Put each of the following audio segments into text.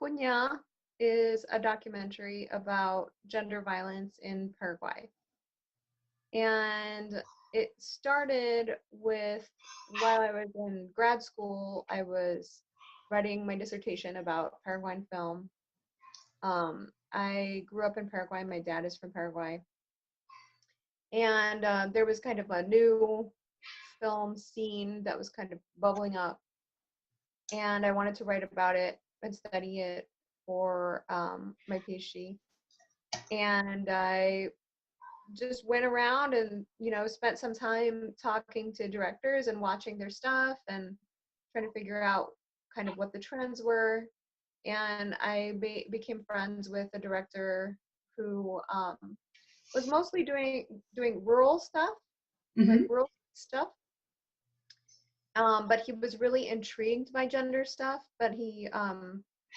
Kuña is a documentary about gender violence in Paraguay. And it started with while I was in grad school, I was writing my dissertation about Paraguayan film. I grew up in Paraguay. My dad is from Paraguay. And there was kind of a new film scene that was kind of bubbling up. And I wanted to write about it and study it for my PhD. And I just went around and spent some time talking to directors and watching their stuff and trying to figure out kind of what the trends were. And I became friends with a director who was mostly doing rural stuff, like Mm-hmm. rural stuff. But he was really intrigued by gender stuff, but he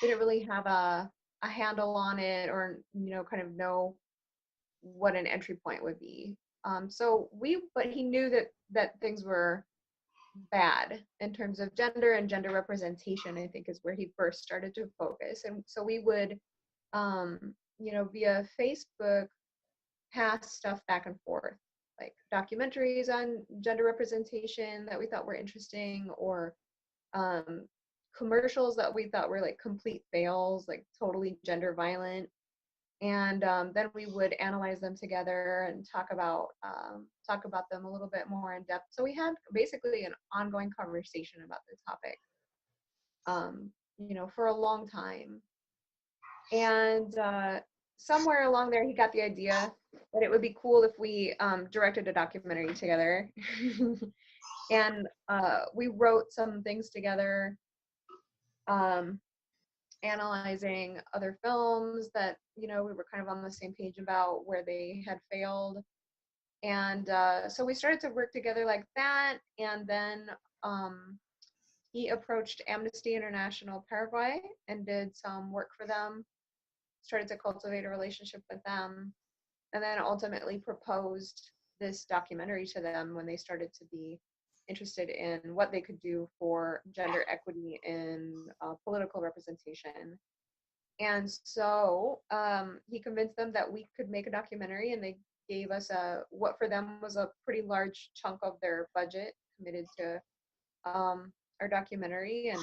didn't really have a handle on it, or kind of know what an entry point would be. But he knew that things were bad in terms of gender and gender representation. I think is where he first started to focus, and so we would, via Facebook, pass stuff back and forth, like documentaries on gender representation that we thought were interesting, or um, commercials that we thought were like complete fails, like totally gender violent. And then we would analyze them together and talk about them a little bit more in depth. So we had basically an ongoing conversation about the topic, for a long time. And somewhere along there, he got the idea that it would be cool if we directed a documentary together. And we wrote some things together, um, analyzing other films that we were kind of on the same page about where they had failed. And so we started to work together like that. And then he approached Amnesty International Paraguay and did some work for them, started to cultivate a relationship with them, and then ultimately proposed this documentary to them when they started to be interested in what they could do for gender equity in political representation. And so he convinced them that we could make a documentary, and they gave us what for them was a pretty large chunk of their budget committed to our documentary. And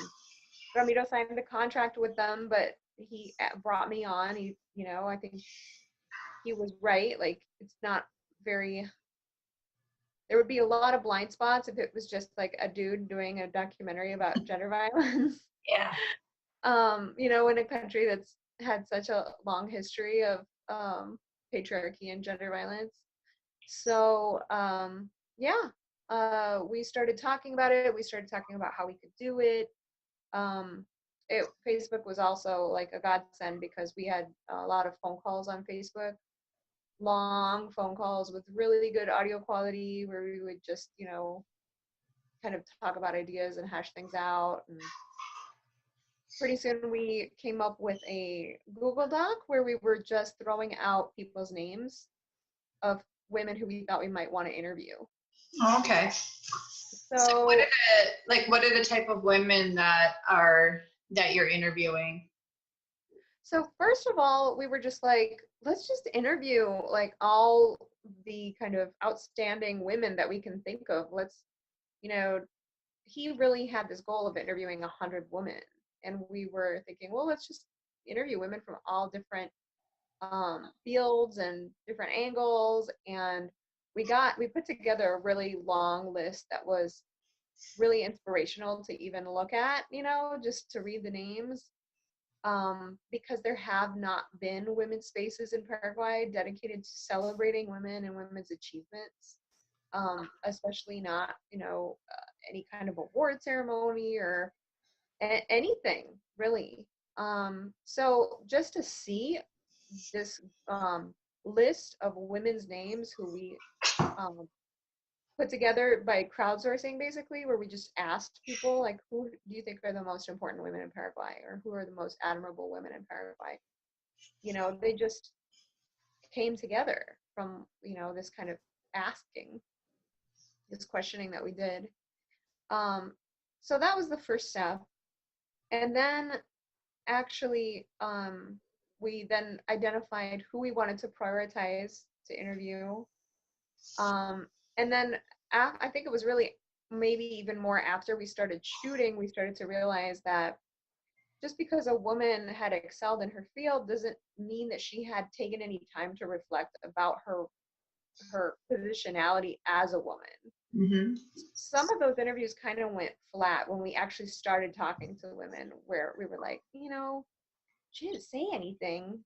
Ramiro signed the contract with them, but he brought me on. I think he was right. Like, it's not very, there would be a lot of blind spots if it was just like a dude doing a documentary about gender violence. Yeah. In a country that's had such a long history of patriarchy and gender violence. So we started talking about it. We started talking about how we could do it. Um, Facebook was also like a godsend because we had a lot of phone calls on Facebook, long phone calls with really good audio quality, where we would just kind of talk about ideas and hash things out. And pretty soon we came up with a Google Doc where we were just throwing out people's names of women who we thought we might want to interview. Okay. So So what are the type of women that you're interviewing? So first of all, we were just like, let's just interview like all the kind of outstanding women that we can think of. You know, he really had this goal of interviewing 100 women, and we were thinking, well, let's just interview women from all different fields and different angles. And we put together a really long list that was really inspirational to even look at, just to read the names. Because there have not been women's spaces in Paraguay dedicated to celebrating women and women's achievements, especially not, any kind of award ceremony or anything really. So just to see this list of women's names who we um, put together by crowdsourcing, basically, where we just asked people, like, who do you think are the most important women in Paraguay, or who are the most admirable women in Paraguay? They just came together from, this kind of asking, this questioning that we did. So that was the first step. And then actually, we then identified who we wanted to prioritize to interview. And then I think it was really maybe even more after we started shooting, we started to realize that just because a woman had excelled in her field doesn't mean that she had taken any time to reflect about her positionality as a woman. Mm-hmm. Some of those interviews kind of went flat when we actually started talking to women, where we were like, she didn't say anything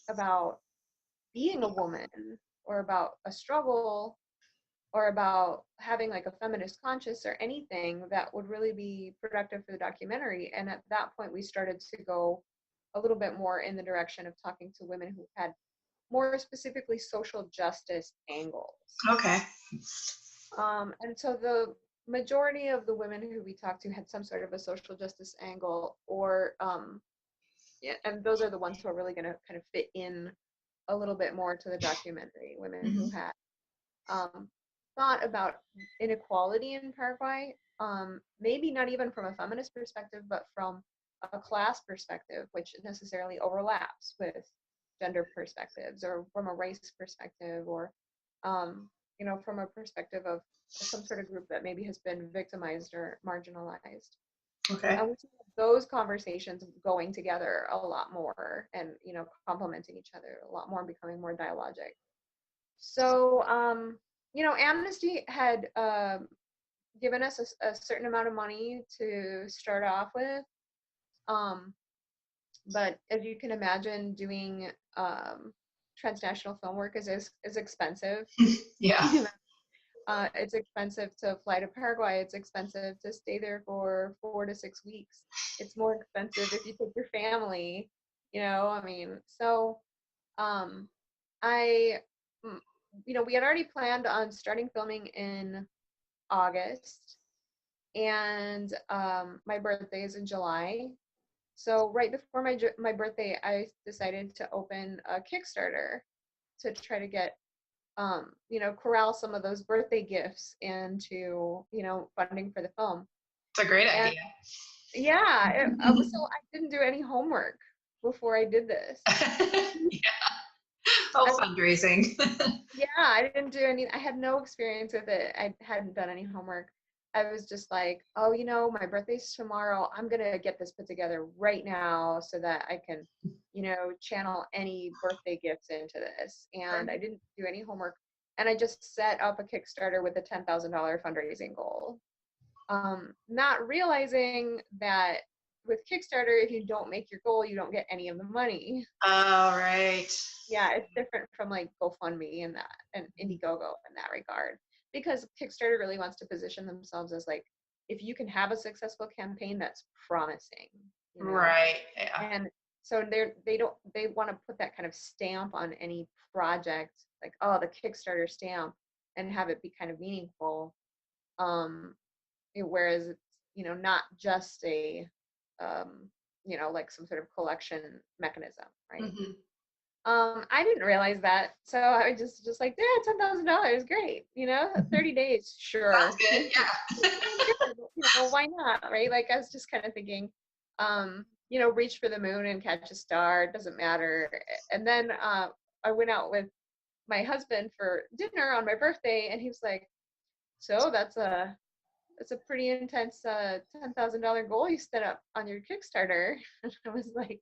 about being a woman or about a struggle or about having like a feminist conscience or anything that would really be productive for the documentary. And at that point, we started to go a little bit more in the direction of talking to women who had more specifically social justice angles. Okay. And so the majority of the women who we talked to had some sort of a social justice angle, or yeah, and those are the ones who are really going to kind of fit in a little bit more to the documentary. Women who Mm-hmm. had um, thought about inequality in Paraguay, maybe not even from a feminist perspective, but from a class perspective, which necessarily overlaps with gender perspectives, or from a race perspective, or from a perspective of some sort of group that maybe has been victimized or marginalized. Okay. And we see those conversations going together a lot more, and complementing each other a lot more and becoming more dialogic. So, Amnesty had given us a certain amount of money to start off with. But as you can imagine, doing transnational film work is expensive. Yeah. It's expensive to fly to Paraguay. It's expensive to stay there for 4 to 6 weeks. It's more expensive if you take your family. So I, mm, we had already planned on starting filming in August, and my birthday is in July. So right before my birthday, I decided to open a Kickstarter to try to get, corral some of those birthday gifts into, funding for the film. It's a great And idea. yeah, so I didn't do any homework before I did this. Yeah. Oh, fundraising. Yeah, I didn't do any, I had no experience with it. I hadn't done any homework. I was just like, oh, my birthday's tomorrow. I'm gonna get this put together right now so that I can, channel any birthday gifts into this. And I didn't do any homework. And I just set up a Kickstarter with a $10,000 fundraising goal. Not realizing that with Kickstarter, if you don't make your goal, you don't get any of the money. All right. Yeah, it's different from like GoFundMe and Indiegogo in that regard, because Kickstarter really wants to position themselves as like, if you can have a successful campaign, that's promising, Right. Yeah. And so they want to put that kind of stamp on any project, like, oh, the Kickstarter stamp, and have it be kind of meaningful. Whereas it's, not just a like some sort of collection mechanism, right? Mm-hmm. I didn't realize that. So I was just like, yeah, $10,000, great. 30 days, Sounds sure. good. Yeah. Why not, right? Like I was just kind of thinking, reach for the moon and catch a star, it doesn't matter. And then I went out with my husband for dinner on my birthday, and he was like, so that's a pretty intense $10,000 goal you set up on your Kickstarter. And I was like,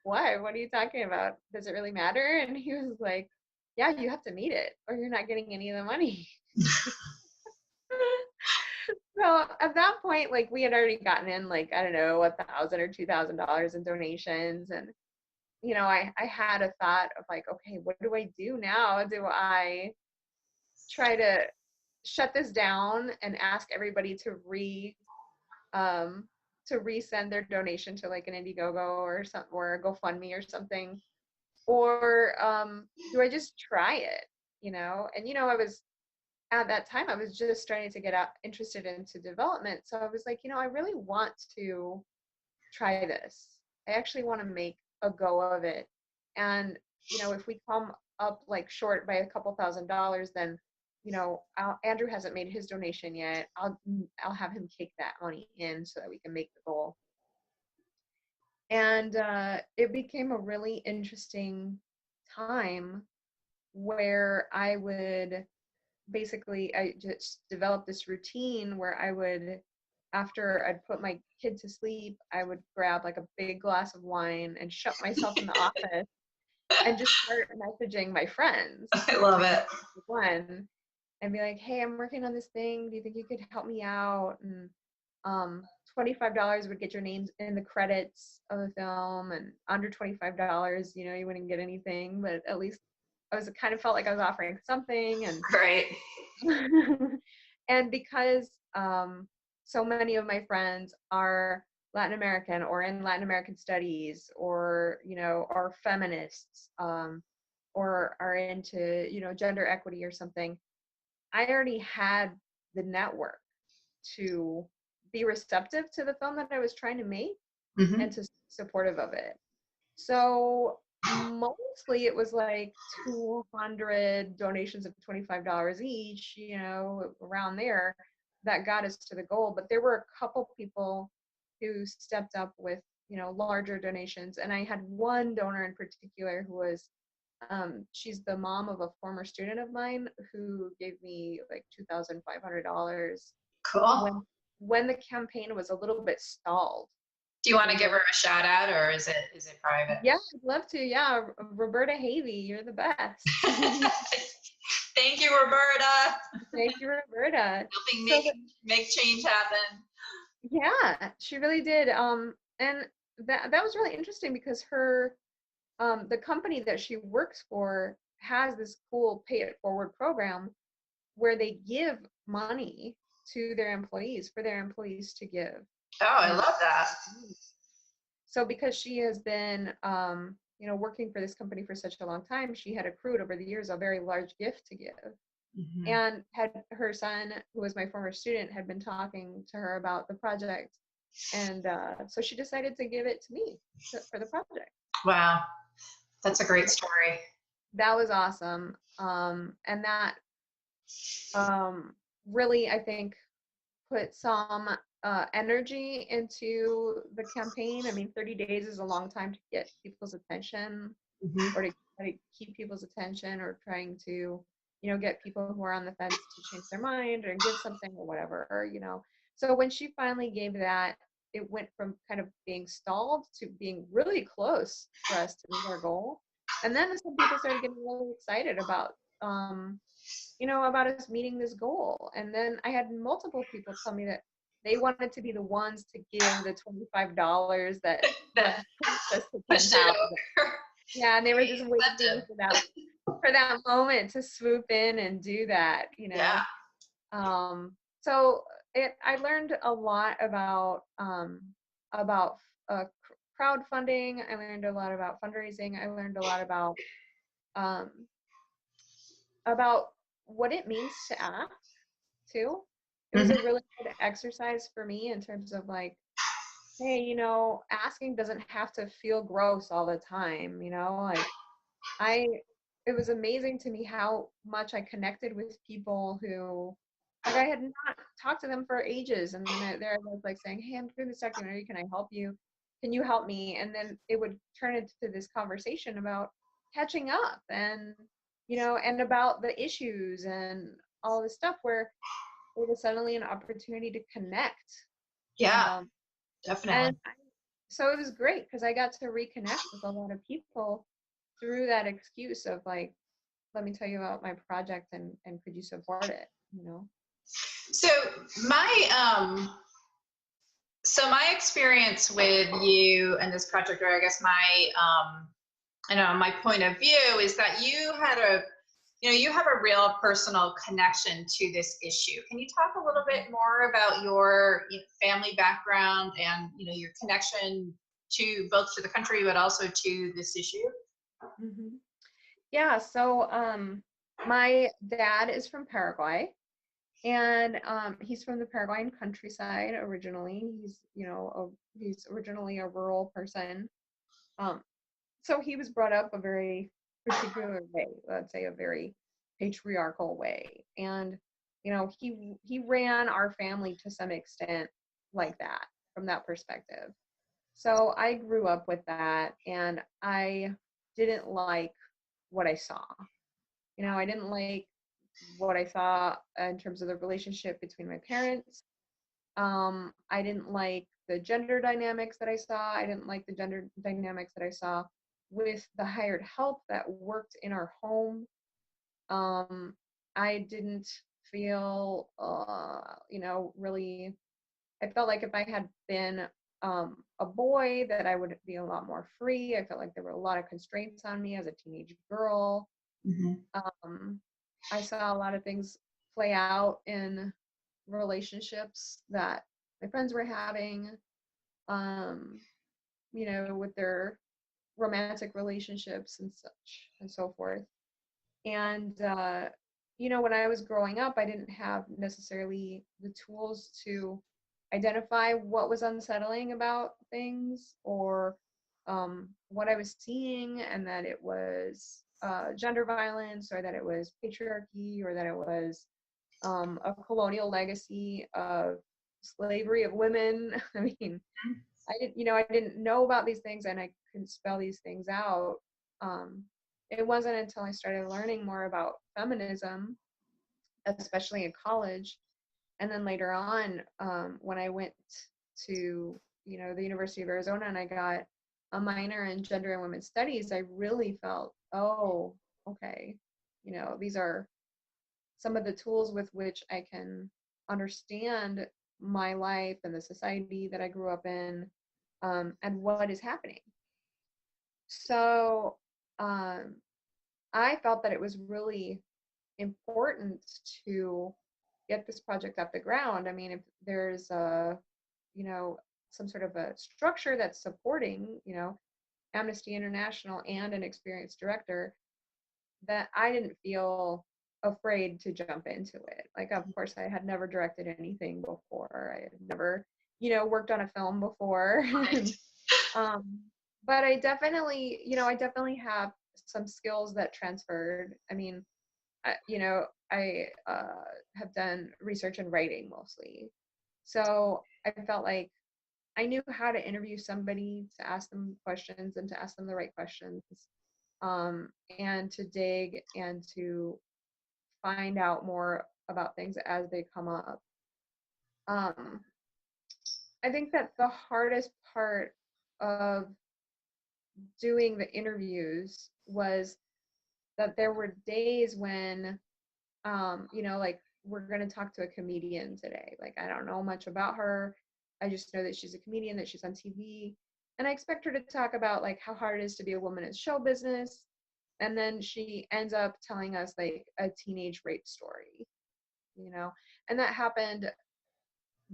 why? What are you talking about? Does it really matter? And he was like, yeah, you have to meet it or you're not getting any of the money. So at that point, like we had already gotten in like, I don't know, $1,000 or $2,000 in donations. And, I had a thought of like, okay, what do I do now? Do I try to shut this down and ask everybody to resend their donation to like an Indiegogo or something, or a GoFundMe or something? Or do I just try it? And I was at that time I was just starting to get interested into development, so I was like, I really want to try this. I actually want to make a go of it, and if we come up like short by a couple $1,000s, then Andrew hasn't made his donation yet. I'll have him kick that money in so that we can make the goal. And it became a really interesting time where I just developed this routine where I would, after I'd put my kid to sleep, I would grab like a big glass of wine and shut myself in the office and just start messaging my friends, I love like it. one, and be like, hey, I'm working on this thing. Do you think you could help me out? And $25 would get your names in the credits of the film, and under $25, you wouldn't get anything, but at least it kind of felt like I was offering something. And Right. and because so many of my friends are Latin American or in Latin American studies, or are feminists, or are into gender equity or something, I already had the network to be receptive to the film that I was trying to make Mm-hmm. and to supportive of it. So mostly it was like 200 donations of $25 each, around there, that got us to the goal. But there were a couple people who stepped up with, larger donations. And I had one donor in particular who was, she's the mom of a former student of mine who gave me like $2,500 Cool. when the campaign was a little bit stalled. Do you want to give her a shout out, or is it private? Yeah, I'd love to. Yeah, Roberta Havey, you're the best. Thank you, Roberta. Thank you, Roberta. Helping make change happen. Yeah, she really did. And that was really interesting because her, the company that she works for has this cool pay it forward program where they give money to their employees for their employees to give. Oh, I love that. So because she has been, working for this company for such a long time, she had accrued over the years a very large gift to give. Mm-hmm. And had her son, who was my former student, had been talking to her about the project. And so she decided to give it to me for the project. Wow. That's a great story. That was awesome. And that really, I think, put some energy into the campaign. I mean, 30 days is a long time to get people's attention, Mm-hmm. or to keep people's attention, or trying to, get people who are on the fence to change their mind or give something or whatever, So when she finally gave that, it went from kind of being stalled to being really close for us to meet our goal. And then some people started getting really excited about, about us meeting this goal. And then I had multiple people tell me that they wanted to be the ones to give the $25 that pushed us to 10,000. Yeah, and they were just waiting for that moment to swoop in and do that, Yeah. So I learned a lot about crowdfunding. I learned a lot about fundraising. I learned a lot about what it means to ask too. It was a really good exercise for me in terms of like, hey, asking doesn't have to feel gross all the time, like it was amazing to me how much I connected with people who, like, I had not talked to them for ages, and then I was like saying, hey, I'm doing this documentary, can I help you? Can you help me? And then it would turn into this conversation about catching up, and and about the issues and all this stuff, where it was suddenly an opportunity to connect. Yeah, definitely. And so it was great because I got to reconnect with a lot of people through that excuse of like, let me tell you about my project, and could you support it, So my my experience with you and this project, or I guess my point of view is that you have a real personal connection to this issue. Can you talk a little bit more about your family background and your connection to both to the country but also to this issue? Mm-hmm. Yeah, so my dad is from Paraguay, and he's from the Paraguayan countryside originally. He's originally a rural person. So he was brought up a very particular way, let's say a very patriarchal way. And he ran our family to some extent like that, from that perspective. So I grew up with that, and I didn't like what I saw. I didn't like what I saw in terms of the relationship between my parents. I didn't like the gender dynamics that I saw. I didn't like the gender dynamics that I saw with the hired help that worked in our home. Um, I didn't feel, really, I felt like if I had been a boy, that I would be a lot more free. I felt like there were a lot of constraints on me as a teenage girl. Mm-hmm. Um, I saw a lot of things play out in relationships that my friends were having, um, with their romantic relationships and such and so forth. And, when I was growing up, I didn't have necessarily the tools to identify what was unsettling about things, or what I was seeing, and that it was gender violence, or that it was patriarchy, or that it was a colonial legacy of slavery of women. I mean, I didn't know about these things, and I couldn't spell these things out. Um, it wasn't until I started learning more about feminism, especially in college, and then later on, when I went to, the University of Arizona, and I got a minor in gender and women's studies, I really felt, oh, okay, these are some of the tools with which I can understand my life and the society that I grew up in, and what is happening. So um, I felt that it was really important to get this project off the ground. I mean, if there's you know, some sort of a structure that's supporting, Amnesty International and an experienced director, that I didn't feel afraid to jump into it. Like, of course, I had never directed anything before. I had never, worked on a film before. Right. um, but I definitely have some skills that transferred. I mean, I have done research and writing mostly. So I felt like I knew how to interview somebody, to ask them questions and to ask them the right questions, um, and to dig and to find out more about things as they come up. Um, I think that the hardest part of doing the interviews was that there were days when, like, we're going to talk to a comedian today. Like, I don't know much about her. I just know that she's a comedian, that she's on TV. And I expect her to talk about, like, how hard it is to be a woman in show business. And then she ends up telling us, like, a teenage rape story, you know? And that happened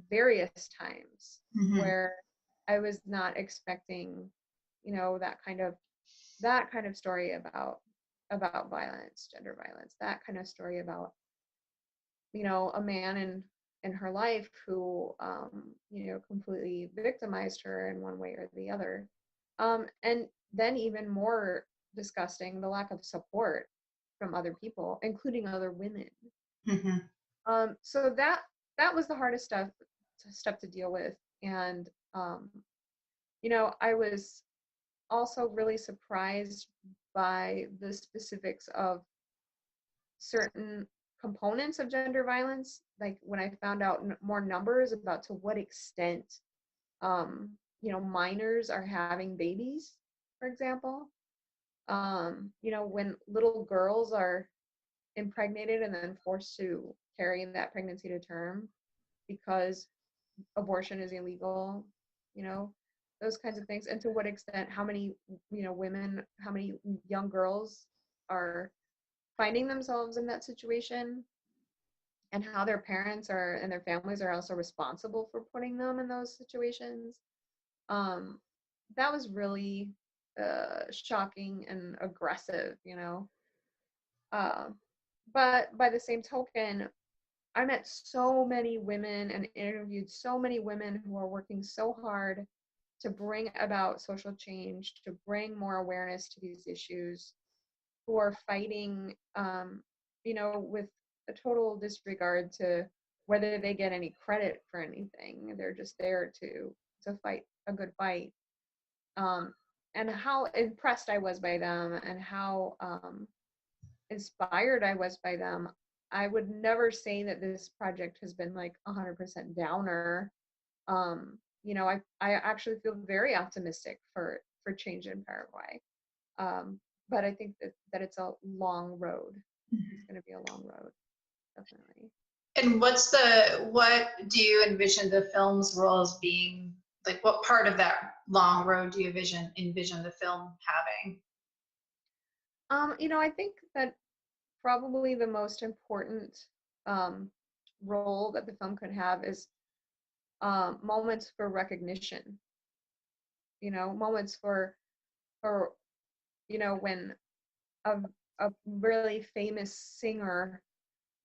various times Mm-hmm. where I was not expecting, that kind of story about violence, gender violence, that kind of story about, a man in her life who, completely victimized her in one way or the other. And then even more disgusting, the lack of support from other people, including other women. Mm-hmm. So that was the hardest stuff to deal with. And I was also really surprised by the specifics of certain components of gender violence, like when I found out more numbers about to what extent, minors are having babies, for example. When little girls are impregnated and then forced to carry that pregnancy to term because abortion is illegal, you know, those kinds of things. And to what extent, how many, women, how many young girls are finding themselves in that situation, and how their parents are and their families are also responsible for putting them in those situations. Um, that was really shocking and aggressive, Uh, but by the same token, I met so many women and interviewed so many women who are working so hard to bring about social change, to bring more awareness to these issues, who are fighting, with a total disregard to whether they get any credit for anything. They're just there to fight a good fight. and how impressed I was by them and how inspired I was by them. I would never say that this project has been like 100% downer. I actually feel very optimistic for change in Paraguay. But I think that it's a long road. It's going to be a long road, definitely. And what do you envision the film's role as being? Like, what part of that long road do you envision the film having? I think that probably the most important um, role that the film could have is moments for recognition. Moments for when a a really famous singer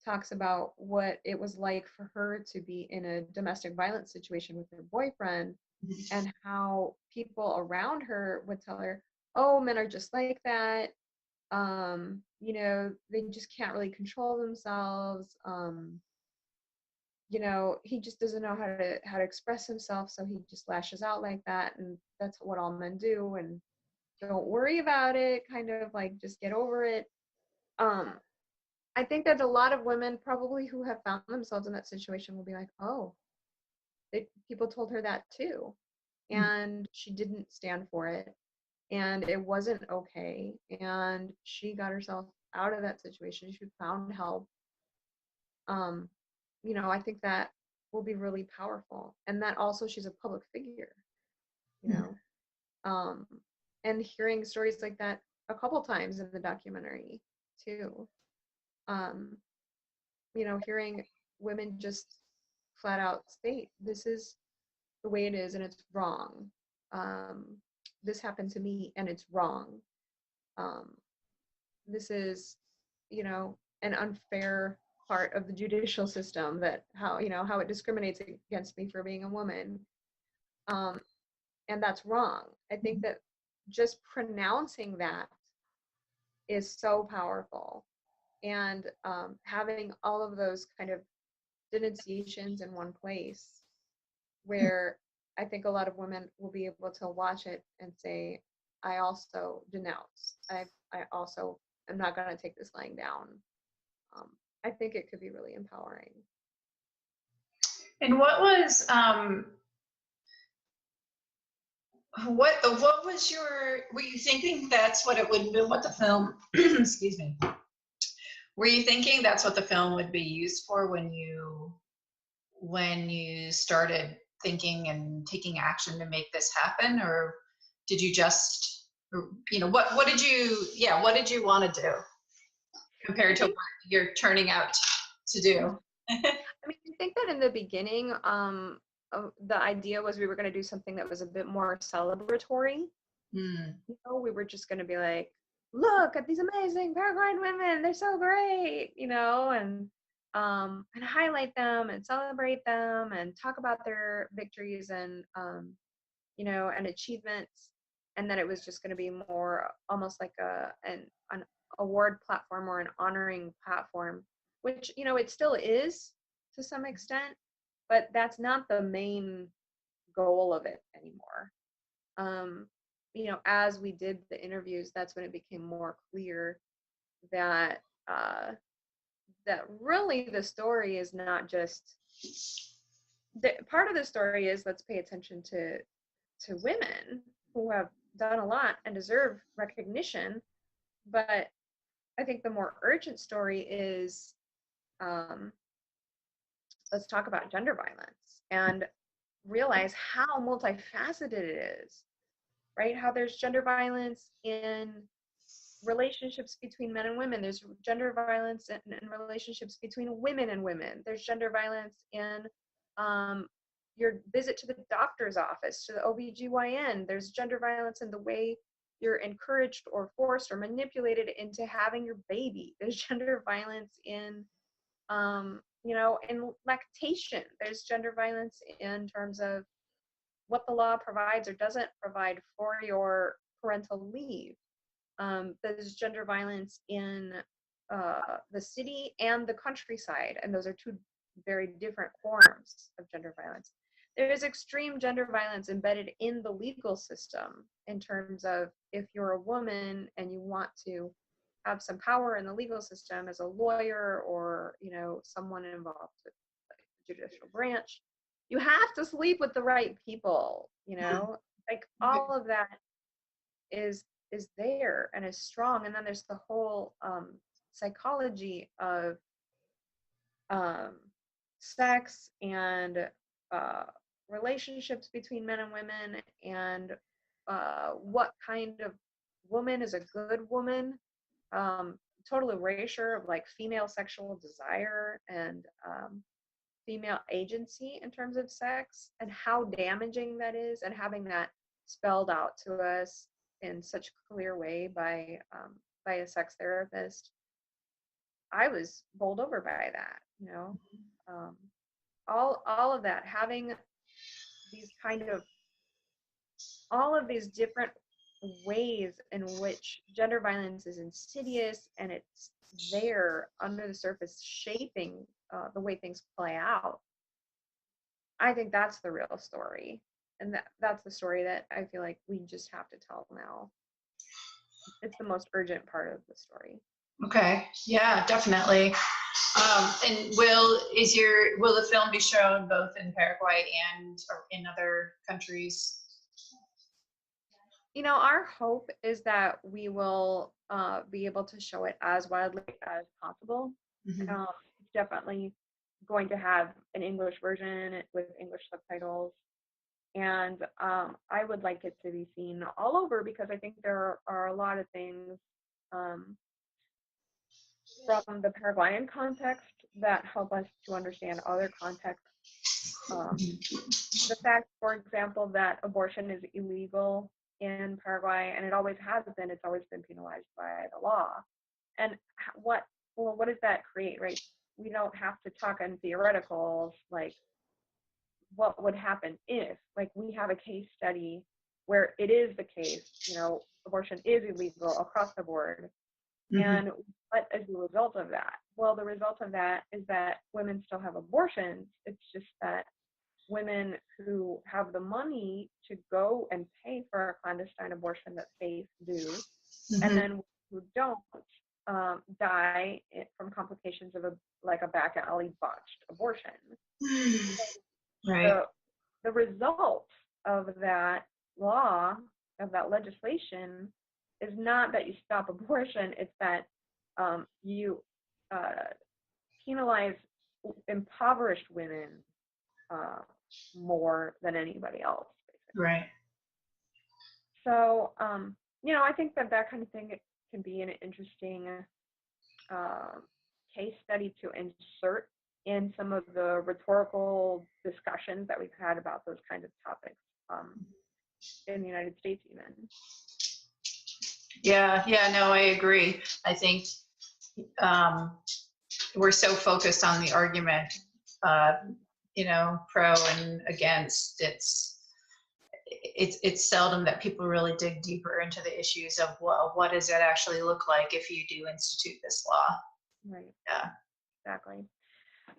talks about what it was like for her to be in a domestic violence situation with her boyfriend, and how people around her would tell her, oh, men are just like that. They just can't really control themselves. He just doesn't know how to express himself, so he just lashes out like that, and that's what all men do, and don't worry about it, kind of like just get over it. um I think that a lot of women probably who have found themselves in that situation will be like, oh, people told her that too, and she didn't stand for it, and it wasn't okay, and she got herself out of that situation. She found help. um I think that will be really powerful, and that also she's a public figure, you know um and hearing stories like that a couple times in the documentary too. um Hearing women just flat out state, this is the way it is and it's wrong. um this happened to me and it's wrong. um this is an unfair part of the judicial system, that how it discriminates against me for being a woman. um and that's wrong. I think that just pronouncing that is so powerful, and having all of those kind of denunciations in one place, where I think a lot of women will be able to watch it and say, I also denounce. I also am not going to take this lying down. um, I think it could be really empowering. And what was your, were you thinking that's what it would be, what the film, excuse me, were you thinking that's what the film would be used for when you started thinking and taking action to make this happen? Or did you just, what did you want to do compared to think, what you're turning out to do? I think that in the beginning, the idea was we were going to do something that was a bit more celebratory. Mm. We were just going to be like, look at these amazing Paraguayan women, they're so great, and highlight them and celebrate them and talk about their victories and and achievements. And then it was just going to be more almost like an award platform or an honoring platform, which it still is to some extent, but that's not the main goal of it anymore. As we did the interviews, that's when it became more clear that that really the story is not just part of the story is, let's pay attention to women who have done a lot and deserve recognition. But I think the more urgent story is, um, let's talk about gender violence and realize how multifaceted it is, right? How there's gender violence in relationships between men and women. There's gender violence in relationships between women and women. There's gender violence in your visit to the doctor's office, to the OBGYN. There's gender violence in the way you're encouraged or forced or manipulated into having your baby. There's gender violence in lactation. There's gender violence in terms of what the law provides or doesn't provide for your parental leave. There's gender violence in the city and the countryside, and those are two very different forms of gender violence. there's extreme gender violence embedded in the legal system in terms of if you're a woman and you want to have some power in the legal system as a lawyer or, you know, someone involved with like, the judicial branch, you have to sleep with the right people, you know, like all of that is there and is strong. And then there's the whole psychology of um, sex and uh, relationships between men and women, and what kind of woman is a good woman. Total erasure of like female sexual desire and female agency in terms of sex, and how damaging that is, and having that spelled out to us in such a clear way by a sex therapist. I was bowled over by that, you know. Um, all of that, having these kind of all of these different ways in which gender violence is insidious and it's there under the surface shaping the way things play out. I think that's the real story, and that's the story that I feel like we just have to tell now. It's the most urgent part of the story. Okay. Yeah, definitely. And will the film be shown both in Paraguay and in other countries? You know, our hope is that we will be able to show it as widely as possible. Mm-hmm. Definitely going to have an English version with English subtitles. And I would like it to be seen all over, because I think there are a lot of things from the Paraguayan context that help us to understand other contexts. The fact, for example, that abortion is illegal in Paraguay, and it always has been, it's always been penalized by the law. And what does that create, right? We don't have to talk in theoreticals, like what would happen if, like, we have a case study where it is the case, you know, abortion is illegal across the board. Mm-hmm. And what is the result of that? Well, the result of that is that women still have abortions. It's just that women who have the money to go and pay for a clandestine abortion that states do, mm-hmm. and then who don't die from complications of a back alley botched abortion. Right. The result of that law, of that legislation, is not that you stop abortion, it's that you penalize impoverished women more than anybody else, basically. Right. So, you know, I think that kind of thing can be an interesting case study to insert in some of the rhetorical discussions that we've had about those kinds of topics in the United States even. Yeah, no, I agree. I think we're so focused on the argument, you know, pro and against. It's seldom that people really dig deeper into the issues of, well, what does it actually look like if you do institute this law? Right. Yeah. Exactly.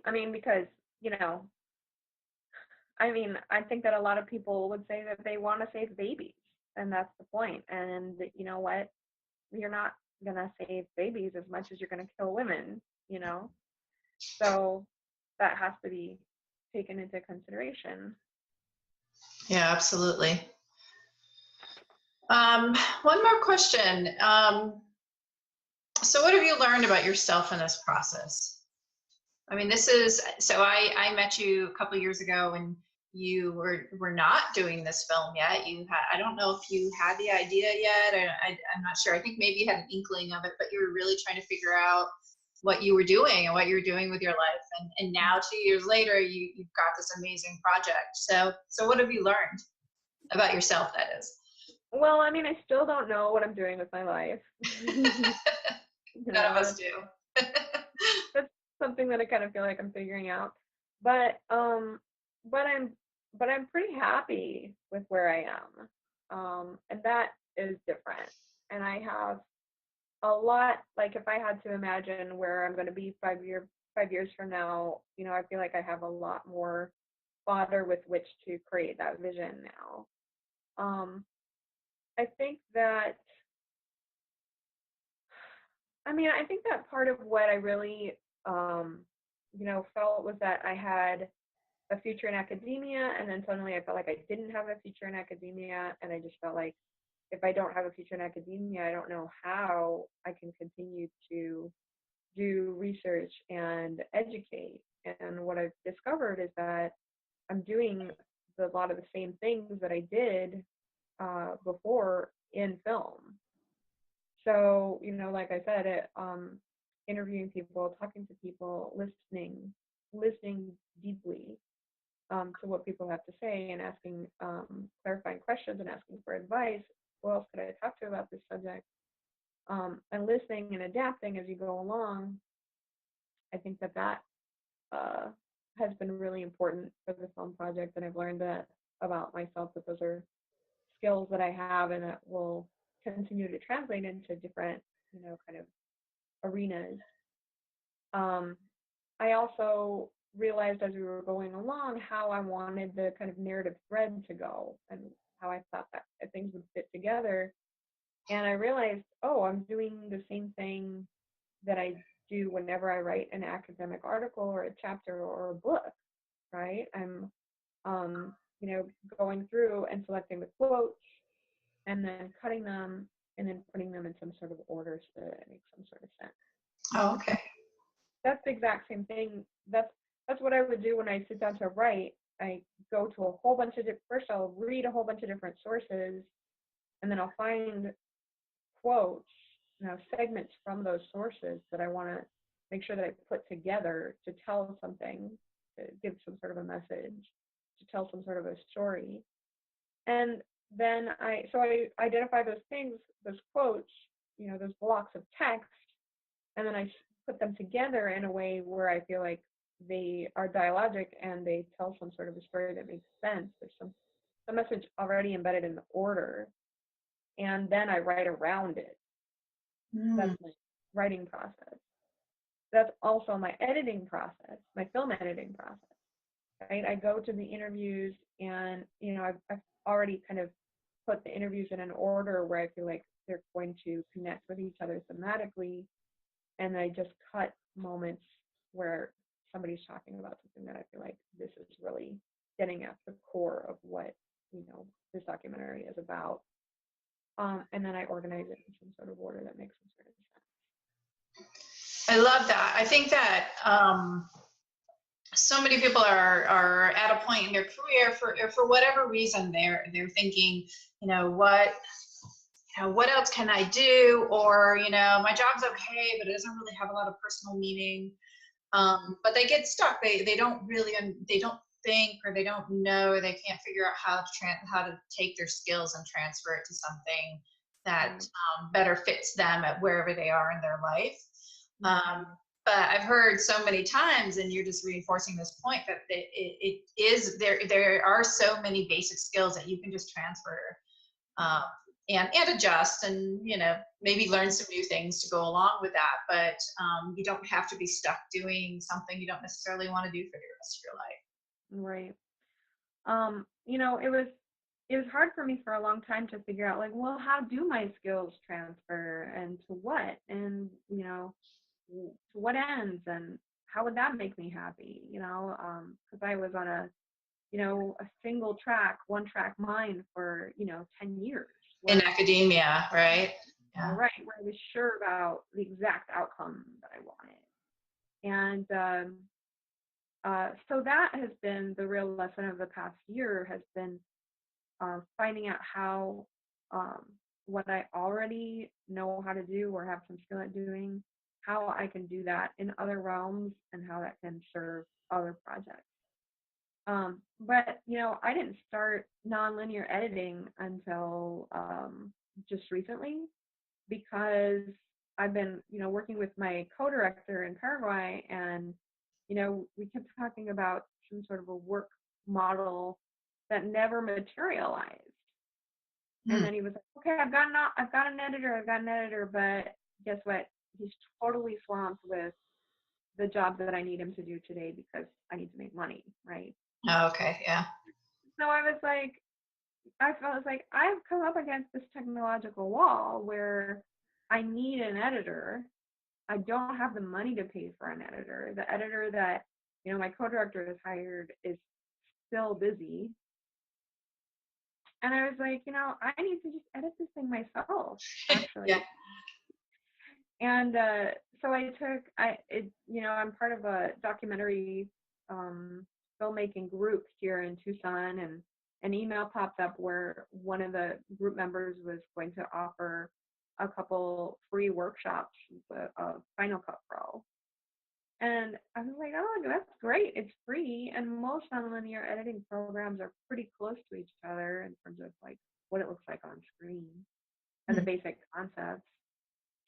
I mean, because, you know, I think that a lot of people would say that they want to save babies, and that's the point. And you know what? You're not going to save babies as much as you're going to kill women, you know? So that has to be taken into consideration. Yeah, absolutely. One more question. So what have you learned about yourself in this process? I mean, so I met you a couple of years ago when you were not doing this film yet. I don't know if you had the idea yet. I'm not sure. I think maybe you had an inkling of it, but you were really trying to figure out what you were doing and what you were doing with your life. And now 2 years later, you've got this amazing project. So what have you learned about yourself, that is? Well, I mean, I still don't know what I'm doing with my life. None of us do. That's something that I kind of feel like I'm figuring out. But I'm pretty happy with where I am. And that is different. And I have a lot, like, if I had to imagine where I'm going to be 5 years from now, you know, I feel like I have a lot more fodder with which to create that vision now. I think that, I think that part of what I really, felt was that I had a future in academia, and then suddenly I felt like I didn't have a future in academia, and I just felt like if I don't have a future in academia, I don't know how I can continue to do research and educate. And what I've discovered is that I'm doing a lot of the same things that I did before in film. So, like I said, interviewing people, talking to people, listening deeply to what people have to say, and asking clarifying questions and asking for advice. Who else could I talk to about this subject? And listening and adapting as you go along. I think that uh, has been really important for the film project, and I've learned that about myself, that those are skills that I have and that will continue to translate into different, kind of arenas. Um, I also realized as we were going along how I wanted the kind of narrative thread to go, and how I thought that things would fit together. And I realized, oh, I'm doing the same thing that I do whenever I write an academic article or a chapter or a book, right? I'm, um, going through and selecting the quotes and then cutting them and then putting them in some sort of order so that it makes some sort of sense. Oh, okay. That's the exact same thing. That's what I would do when I sit down to write. I go to a whole bunch of first I'll read a whole bunch of different sources, and then I'll find quotes, segments from those sources that I want to make sure that I put together to tell something, to give some sort of a message, to tell some sort of a story. And then I identify those things, those quotes, those blocks of text, and then I put them together in a way where I feel like they are dialogic and they tell some sort of a story that makes sense. There's some message already embedded in the order, and then I write around it. That's my writing process. That's also my editing process, my film editing process, right? I go to the interviews, and I've already kind of put the interviews in an order where I feel like they're going to connect with each other thematically, and I just cut moments where somebody's talking about something that I feel like this is really getting at the core of what this documentary is about, and then I organize it in some sort of order that makes some sort of sense. I love that. I think that so many people are at a point in their career for whatever reason they're thinking, what else can I do? Or, my job's okay, but it doesn't really have a lot of personal meaning. But they get stuck. They don't think, or they don't know, they can't figure out how to take their skills and transfer it to something that better fits them at wherever they are in their life. But I've heard so many times, and you're just reinforcing this point, that it is there are so many basic skills that you can just transfer and adjust, and maybe learn some new things to go along with that. But you don't have to be stuck doing something you don't necessarily want to do for the rest of your life. Right. It was hard for me for a long time to figure out, like, well, how do my skills transfer, and to what, and to what ends, and how would that make me happy? Because I was on a single track, one track mind for 10 years. In academia, right? Yeah. Right, where I was sure about the exact outcome that I wanted. And so that has been the real lesson of the past year, has been finding out how what I already know how to do or have some skill at doing, how I can do that in other realms, and how that can serve other projects. But I didn't start nonlinear editing until just recently, because I've been working with my co-director in Paraguay, and we kept talking about some sort of a work model that never materialized. And then he was like, okay, I've got an editor, but guess what? He's totally swamped with the job that I need him to do today because I need to make money, right? Oh, okay. Yeah. So I felt like I've come up against this technological wall where I need an editor. I don't have the money to pay for an editor. The editor that, my co-director has hired is still busy. And I was like, I need to just edit this thing myself, Yeah. actually. And so I'm part of a documentary filmmaking group here in Tucson, and an email popped up where one of the group members was going to offer a couple free workshops of Final Cut Pro. And I was like, oh, that's great. It's free. And most nonlinear editing programs are pretty close to each other in terms of like what it looks like on screen and the basic concepts.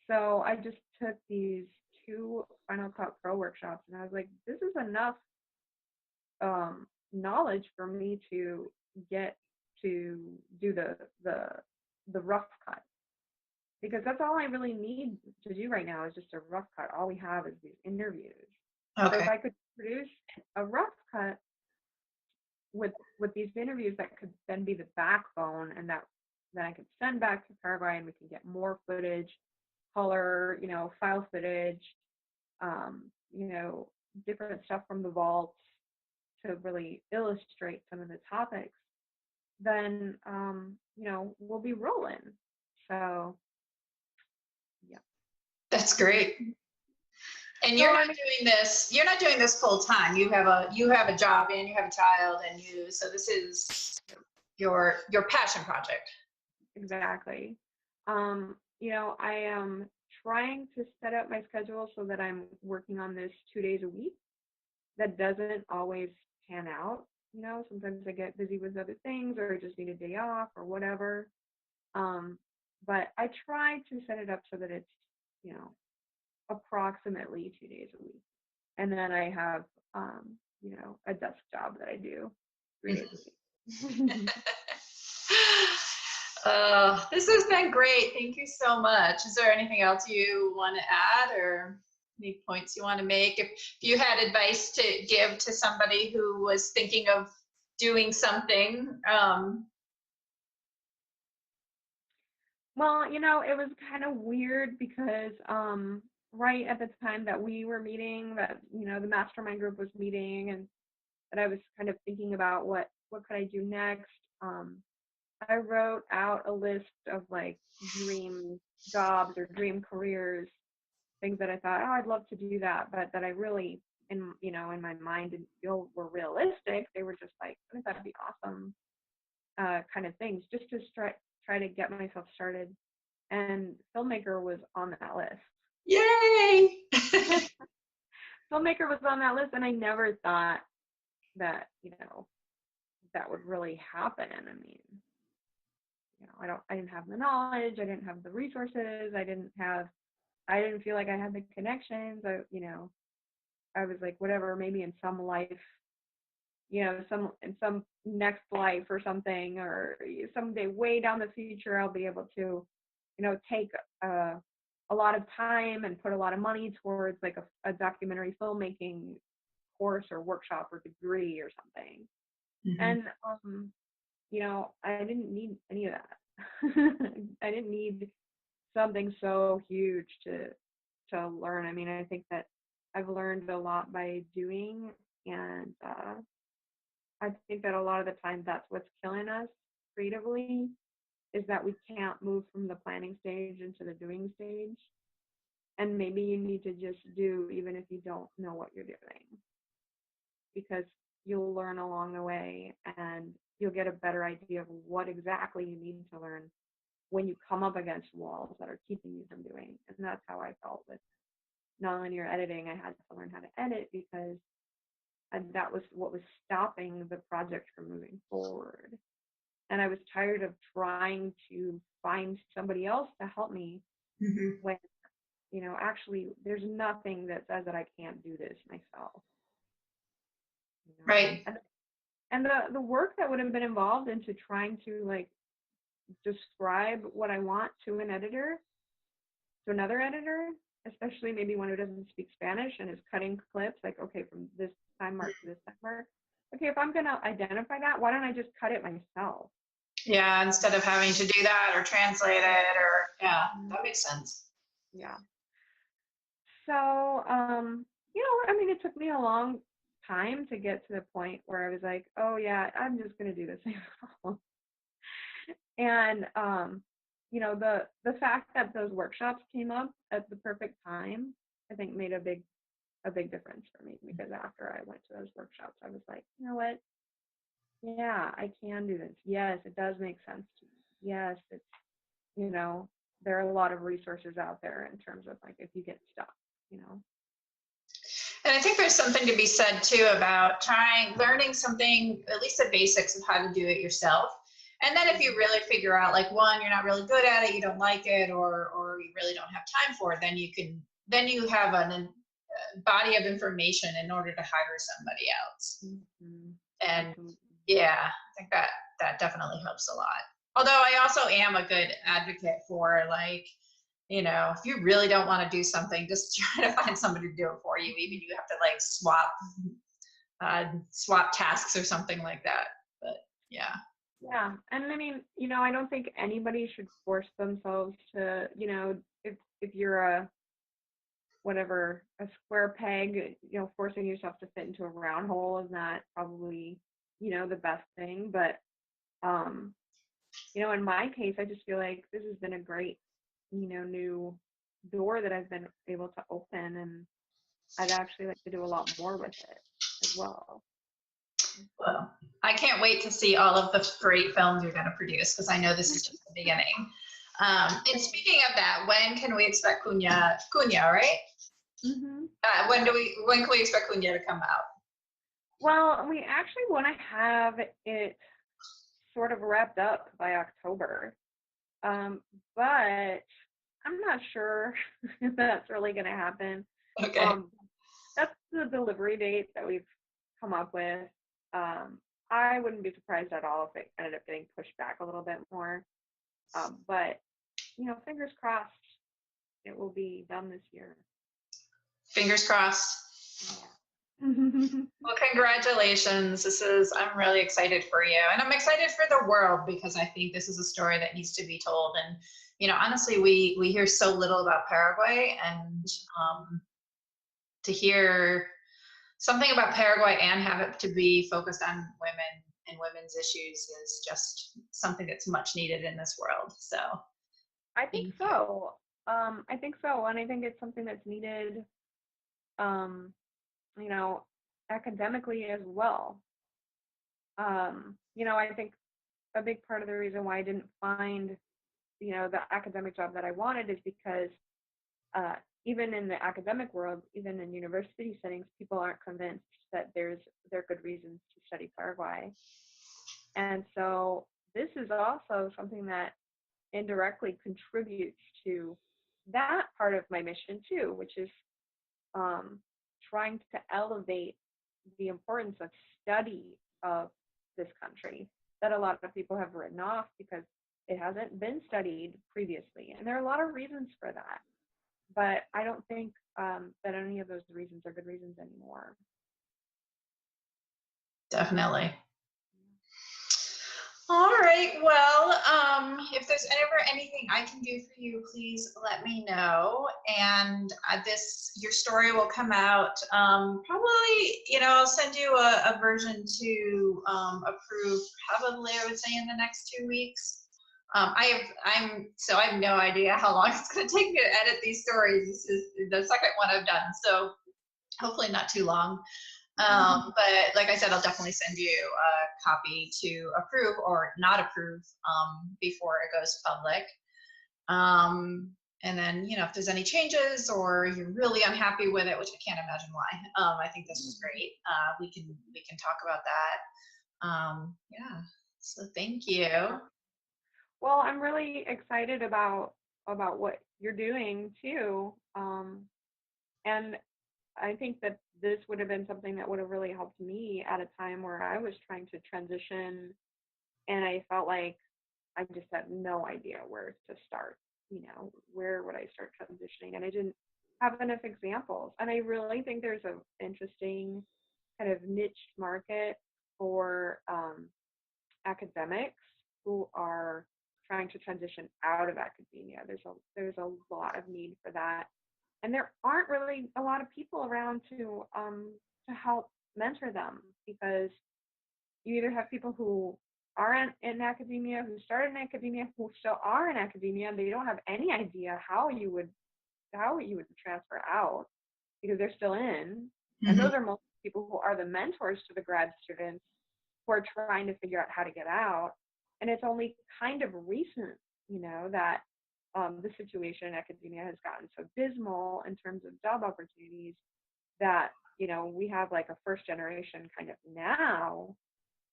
So I just took these 2 Final Cut Pro workshops, and I was like, this is enough knowledge for me to get to do the rough cut, because that's all I really need to do right now is just a rough cut. All we have is these interviews. So if Okay. I could produce a rough cut with these interviews that could then be the backbone, and that then I could send back to Paraguay, and we can get more footage, color, file footage, um, you know, different stuff from the vaults to really illustrate some of the topics, then we'll be rolling. So yeah. That's great. And So you're I not mean, doing this, you're not doing this full time. You have a job and you have a child so this is your passion project. exactly. I am trying to set up my schedule so that I'm working on this 2 days a week. That doesn't always pan out. Sometimes I get busy with other things, or I just need a day off or whatever. But I try to set it up so that it's, you know, approximately 2 days a week. And then I have, a desk job that I do 3 days a week. This has been great. Thank you so much. Is there anything else you want to add or any points you want to make? If you had advice to give to somebody who was thinking of doing something, Well, it was kind of weird because right at the time that we were meeting, that the mastermind group was meeting, and that I was kind of thinking about what could I do next. I wrote out a list of like dream jobs or dream careers, things that I thought, oh, I'd love to do that, but that I really, in my mind, didn't feel were realistic. They were just like, wouldn't that be awesome, kind of things, just to try to get myself started. And filmmaker was on that list. yay! Filmmaker was on that list, and I never thought that that would really happen. I mean, I didn't have the knowledge, I didn't have the resources, I didn't feel like I had the connections. I was like, whatever, maybe in some life, in some next life or something, or someday way down the future, I'll be able to, take a lot of time and put a lot of money towards like a documentary filmmaking course or workshop or degree or something. And I didn't need any of that. I didn't need something so huge to learn. I mean, I think that I've learned a lot by doing, and I think that a lot of the time that's what's killing us creatively, is that we can't move from the planning stage into the doing stage. And maybe you need to just do, even if you don't know what you're doing, because you'll learn along the way, and you'll get a better idea of what exactly you need to learn when you come up against walls that are keeping you from doing. And that's how I felt with nonlinear editing. I had to learn how to edit because that was what was stopping the project from moving forward. And I was tired of trying to find somebody else to help me when, actually there's nothing that says that I can't do this myself. Right. And the work that would have been involved into trying to like describe what I want to another editor, especially maybe one who doesn't speak Spanish and is cutting clips like, okay, from this time mark to this time mark. okay, if I'm going to identify that, why don't I just cut it myself? Yeah, instead of having to do that or translate it or, yeah, that makes sense. Yeah. So, I mean, it took me a long time to get to the point where I was like, oh yeah, I'm just going to do this. And, the fact that those workshops came up at the perfect time, I think made a big difference for me, because after I went to those workshops, I was like, you know what? Yeah, I can do this. Yes, it does make sense to me. Yes, it's, you know, there are a lot of resources out there in terms of like if you get stuck, you know. And I think there's something to be said too about learning something, at least the basics of how to do it yourself. And then if you really figure out like one, you're not really good at it, you don't like it, or you really don't have time for it, then you have a body of information in order to hire somebody else. Mm-hmm. And Absolutely. yeah, I think that definitely helps a lot. Although I also am a good advocate for like, if you really don't want to do something, just try to find somebody to do it for you. Even you have to like swap tasks or something like that. But yeah. Yeah. And I mean, I don't think anybody should force themselves to, if you're a whatever, a square peg, forcing yourself to fit into a round hole is not probably, the best thing. But um, in my case, I just feel like this has been a great, new door that I've been able to open, and I'd actually like to do a lot more with it as well. Well, I can't wait to see all of the great films you're going to produce, because I know this is just the beginning. And speaking of that, when can we expect Kuña? Kuña, right? Mm-hmm. When can we expect Kuña to come out? Well, we actually want to have it sort of wrapped up by October. But I'm not sure if that's really going to happen. Okay. Um, that's the delivery date that we've come up with. I wouldn't be surprised at all if it ended up getting pushed back a little bit more. But fingers crossed, it will be done this year. Fingers crossed. Yeah. Well, congratulations. I'm really excited for you. And I'm excited for the world, because I think this is a story that needs to be told. And, honestly, we hear so little about Paraguay, and to hear something about Paraguay and have it to be focused on women and women's issues is just something that's much needed in this world. So I think thank you. so. I think so. And I think it's something that's needed, um, you know, academically as well. I think a big part of the reason why I didn't find, the academic job that I wanted is because uh, even in the academic world, even in university settings, people aren't convinced that there are good reasons to study Paraguay. And so this is also something that indirectly contributes to that part of my mission too, which is um, trying to elevate the importance of study of this country that a lot of people have written off because it hasn't been studied previously. And there are a lot of reasons for that. But I don't think that any of those reasons are good reasons anymore. Definitely. All right. Well, if there's ever anything I can do for you, please let me know. And your story will come out. Probably, I'll send you a version to approve. Probably, I would say in the next 2 weeks. I have no idea how long it's going to take me to edit these stories. This is the second one I've done, so hopefully not too long. But like I said, I'll definitely send you a copy to approve or not approve before it goes public. And then, if there's any changes or you're really unhappy with it, which I can't imagine why, I think this was great. We can talk about that. Yeah. So thank you. Well, I'm really excited about what you're doing too. And I think that this would have been something that would have really helped me at a time where I was trying to transition and I felt like I just had no idea where to start. Where would I start transitioning? And I didn't have enough examples. And I really think there's an interesting kind of niche market for academics who are trying to transition out of academia. There's a lot of need for that, and there aren't really a lot of people around to help mentor them, because you either have people who are in academia, who started in academia, who still are in academia, and they don't have any idea how you would transfer out because they're still in. And those are most people who are the mentors to the grad students who are trying to figure out how to get out. And it's only kind of recent, that the situation in academia has gotten so dismal in terms of job opportunities that, we have like a first generation kind of now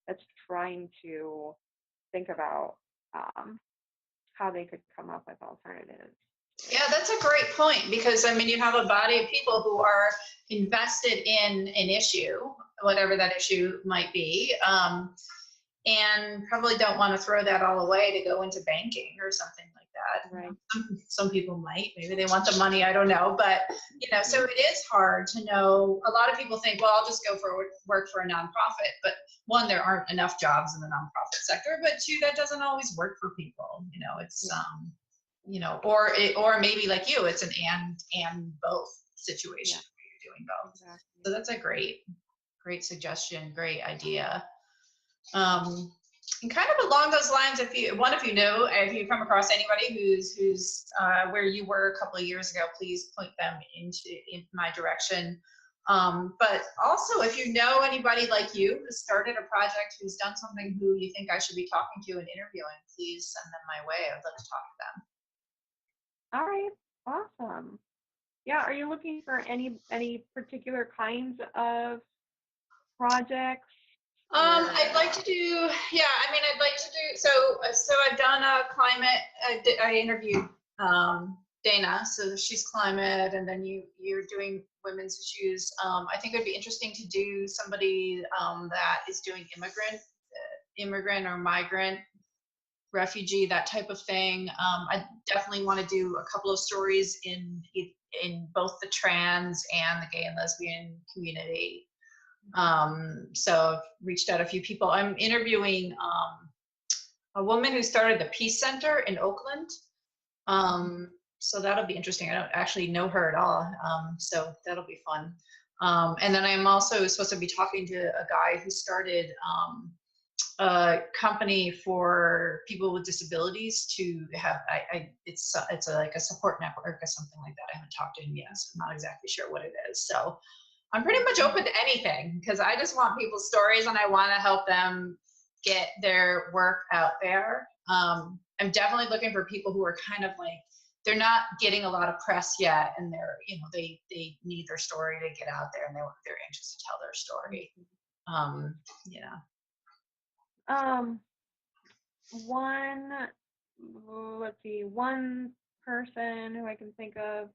that's trying to think about how they could come up with alternatives. Yeah, that's a great point, because I mean, you have a body of people who are invested in an issue, whatever that issue might be, and probably don't want to throw that all away to go into banking or something like that. Right. Some people might, maybe they want the money, I don't know, but so it is hard to know. A lot of people think, well, I'll just go work for a nonprofit, but one, there aren't enough jobs in the nonprofit sector, but two, that doesn't always work for people. It's or maybe like you, it's an and both situation where you're doing both. Exactly. So that's a great suggestion, great idea. And kind of along those lines, if you come across anybody who's where you were a couple of years ago, please point them in my direction. But also, if you know anybody like you who started a project, who's done something, who you think I should be talking to and interviewing, please send them my way. I'd love to talk to them. All right, awesome. Yeah, are you looking for any particular kinds of projects? I'd like to do, so I've done a climate, I interviewed Dana, so she's climate, and then you're doing women's issues. I think it'd be interesting to do somebody that is doing immigrant or migrant, refugee, that type of thing. I definitely want to do a couple of stories in both the trans and the gay and lesbian community. So I've reached out a few people. I'm interviewing a woman who started the Peace Center in Oakland. So that'll be interesting. I don't actually know her at all. So that'll be fun. And then I'm also supposed to be talking to a guy who started a company for people with disabilities to have, it's like a support network or something like that. I haven't talked to him yet, so I'm not exactly sure what it is. So I'm pretty much open to anything, because I just want people's stories and I want to help them get their work out there. I'm definitely looking for people who are kind of like, they're not getting a lot of press yet, and they're, they need their story to get out there, and they're anxious to tell their story. One person who I can think of,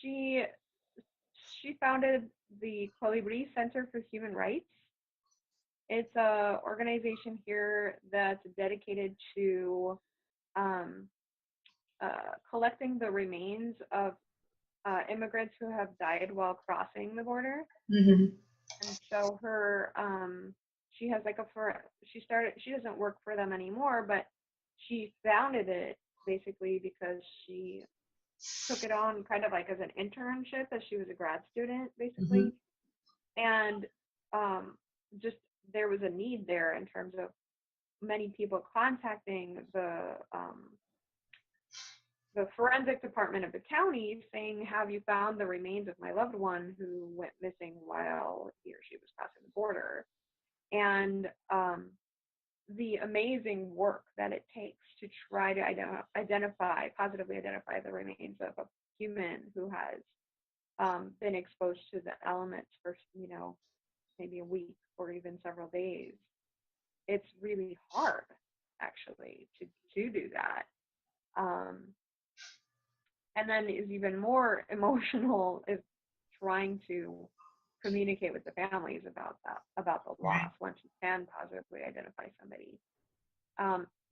she founded the Colibri Center for Human Rights. It's a organization here that's dedicated to collecting the remains of immigrants who have died while crossing the border. Mm-hmm. And so she has like she doesn't work for them anymore, but she founded it basically because she took it on kind of like as an internship as she was a grad student, basically. Mm-hmm. And just there was a need there in terms of many people contacting the forensic department of the county saying, have you found the remains of my loved one who went missing while he or she was crossing the border? And the amazing work that it takes to try to positively identify the remains of a human who has been exposed to the elements for, maybe a week or even several days. It's really hard, actually, to do that. And then is even more emotional is trying to communicate with the families about the loss once you can positively identify somebody.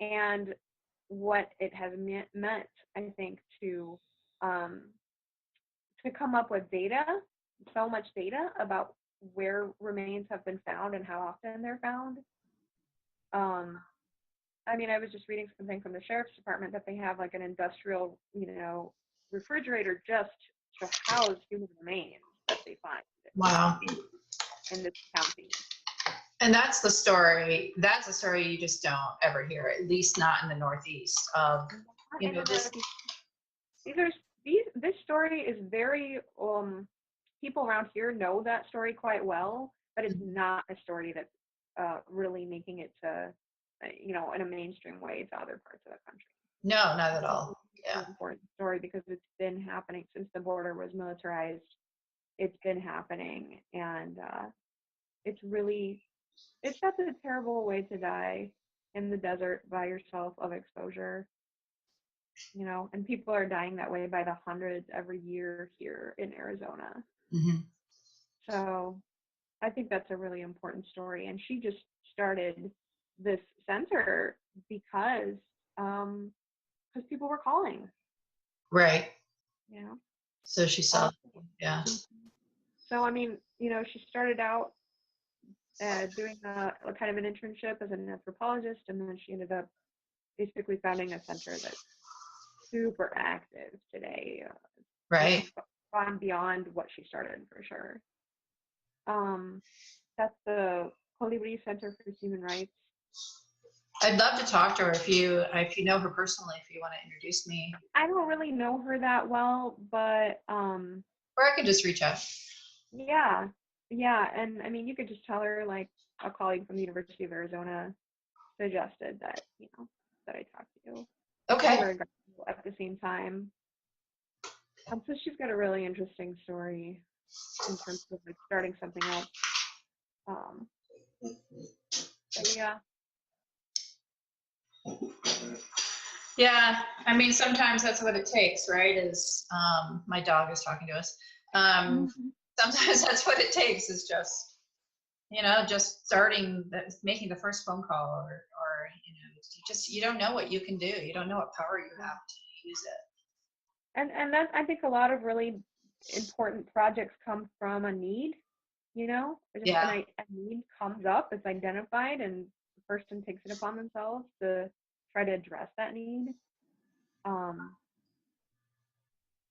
And what it has meant, I think, to come up with data, so much data about where remains have been found and how often they're found. I mean, I was just reading something from the sheriff's department that they have like an industrial, refrigerator just to house human remains that they find Wow. in this county. And that's the story. That's a story you just don't ever hear, at least not in the Northeast. This story is very people around here know that story quite well, but it's not a story that's really making it to in a mainstream way to other parts of the country. No, not at all. Yeah. It's an important story because it's been happening since the border was militarized. It's been happening, and that's a terrible way to die in the desert by yourself of exposure. And people are dying that way by the hundreds every year here in Arizona. Mm-hmm. So I think that's a really important story. And she just started this center because people were calling. Right. Yeah. So she saw. Yeah. So, I mean, she started out doing a kind of an internship as an anthropologist, and then she ended up basically founding a center that's super active today. Right. Gone beyond what she started for sure. That's the Colibri Center for Human Rights. I'd love to talk to her if you know her personally, if you want to introduce me. I don't really know her that well, but or I could just reach out. Yeah, and I mean, you could just tell her like a colleague from the University of Arizona suggested that that I talk to you. Okay. Very grateful at the same time. So she's got a really interesting story in terms of like starting something else. Yeah. Yeah, I mean, sometimes that's what it takes, right? Is my dog is talking to us. Sometimes that's what it takes is just, just making the first phone call, or you don't know what you can do. You don't know what power you have to use it. And that, I think a lot of really important projects come from a need, Yeah. A need comes up, it's identified, and the person takes it upon themselves to try to address that need.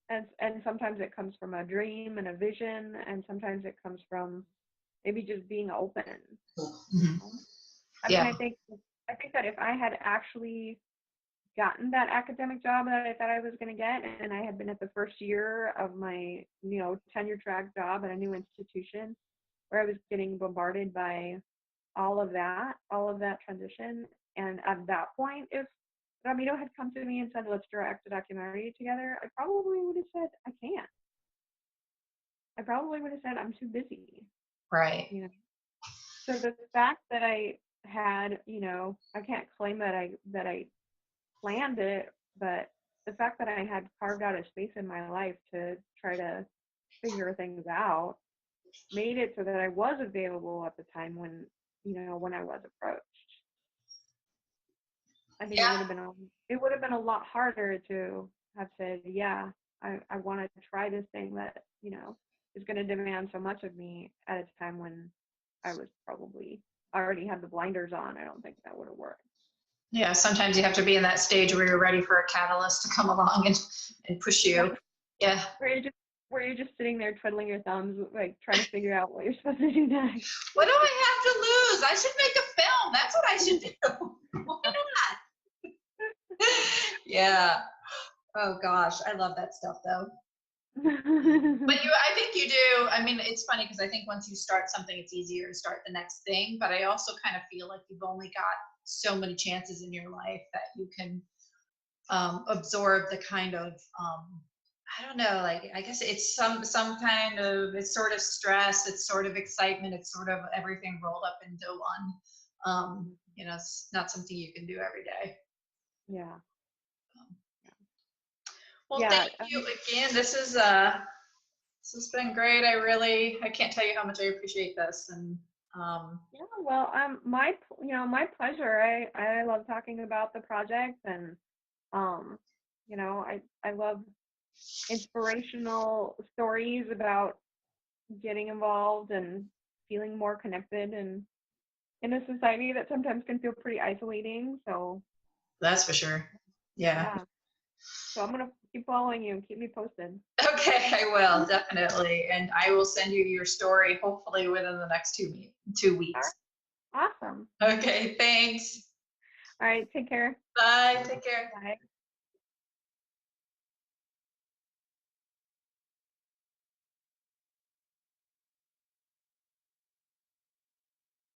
And sometimes it comes from a dream and a vision, and sometimes it comes from maybe just being open. Mm-hmm. I mean, I think that if I had actually gotten that academic job that I thought I was going to get, and I had been at the first year of my, tenure track job at a new institution where I was getting bombarded by all of that transition. And at that point, if Ramiro had come to me and said, let's direct a documentary together, I probably would have said, I can't. I probably would have said, I'm too busy. Right. So the fact that I had, I can't claim that I planned it, but the fact that I had carved out a space in my life to try to figure things out made it so that I was available at the time when I was approached. I think it would have been a lot harder to have said, yeah, I want to try this thing that, is going to demand so much of me at a time when I was probably already had the blinders on. I don't think that would have worked. Yeah, sometimes you have to be in that stage where you're ready for a catalyst to come along and push you. Yeah. Where you're just sitting there twiddling your thumbs, like trying to figure out what you're supposed to do next. What do I have to lose? I should make a film. That's what I should do. Why not? Yeah. Oh gosh, I love that stuff though. But I think you do. I mean, it's funny because I think once you start something, it's easier to start the next thing. But I also kind of feel like you've only got so many chances in your life that you can absorb the kind of I don't know, like I guess it's some kind of, it's sort of stress, it's sort of excitement, it's sort of everything rolled up into one. It's not something you can do every day. Yeah. Well, thank you again. This has been great. I can't tell you how much I appreciate this. And yeah, well, my pleasure. I love talking about the project, and I love inspirational stories about getting involved and feeling more connected and in a society that sometimes can feel pretty isolating. So That's for sure. Yeah. yeah. So I'm gonna keep following you and keep me posted. Okay, I will definitely, and I will send you your story hopefully within the next 2 All weeks. right. Awesome. Okay, thanks. All right. Take care. Bye. Take care. Bye.